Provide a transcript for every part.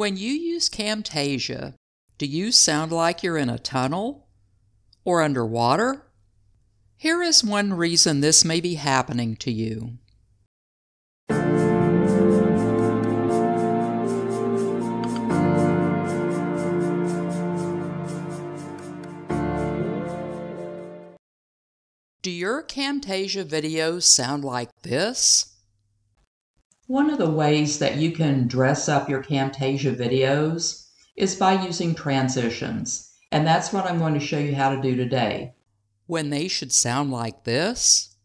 When you use Camtasia, do you sound like you're in a tunnel or underwater? Here is one reason this may be happening to you. Do your Camtasia videos sound like this? One of the ways that you can dress up your Camtasia videos is by using transitions, and that's what I'm going to show you how to do today. When they should sound like this?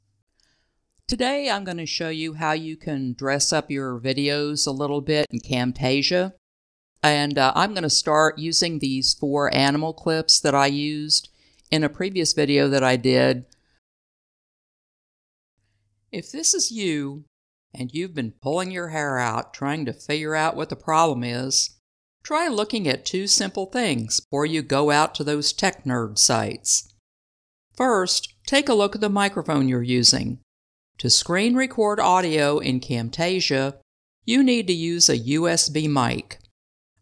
Today I'm going to show you how you can dress up your videos a little bit in Camtasia, and I'm going to start using these 4 animal clips that I used in a previous video that I did. If this is you, and you've been pulling your hair out trying to figure out what the problem is, try looking at 2 simple things before you go out to those tech nerd sites. First, take a look at the microphone you're using. To screen record audio in Camtasia, you need to use a USB mic.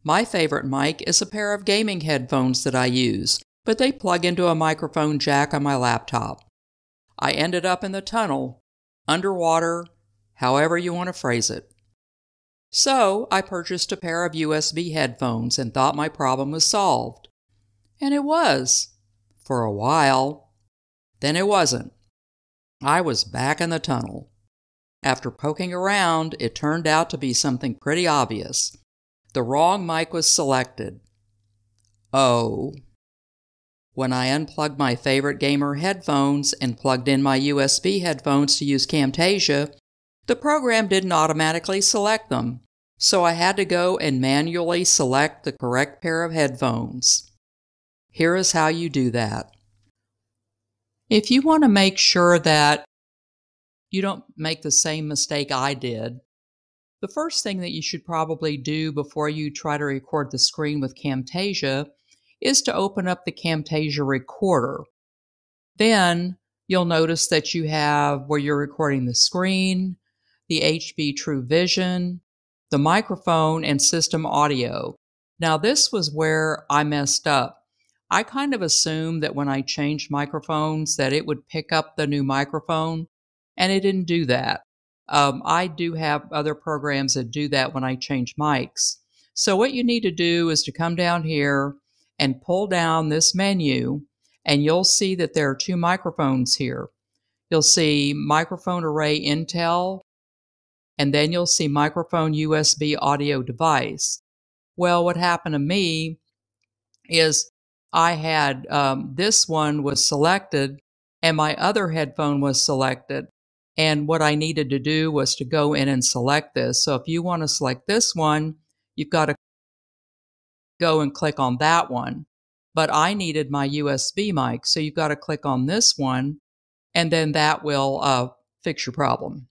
My favorite mic is a pair of gaming headphones that I use, but they plug into a microphone jack on my laptop. I ended up in the tunnel, underwater, however you want to phrase it. So I purchased a pair of USB headphones and thought my problem was solved. And it was, for a while. Then it wasn't. I was back in the tunnel. After poking around, it turned out to be something pretty obvious. The wrong mic was selected. Oh. When I unplugged my favorite gamer headphones and plugged in my USB headphones to use Camtasia, the program didn't automatically select them, so I had to go and manually select the correct pair of headphones. Here is how you do that. If you want to make sure that you don't make the same mistake I did, the first thing that you should probably do before you try to record the screen with Camtasia is to open up the Camtasia recorder. Then you'll notice that you have where you're recording the screen, the HB True Vision, the microphone, and system audio. Now this was where I messed up. I kind of assumed that when I changed microphones that it would pick up the new microphone, and it didn't do that. I do have other programs that do that when I change mics. So what you need to do is to come down here and pull down this menu, and you'll see that there are 2 microphones here. You'll see Microphone Array Intel, and then you'll see Microphone USB Audio Device. Well, what happened to me is I had this one was selected, and my other headphone was selected. And what I needed to do was to go in and select this. So if you want to select this one, you've got to go and click on that one. But I needed my USB mic, so you've got to click on this one, and then that will fix your problem.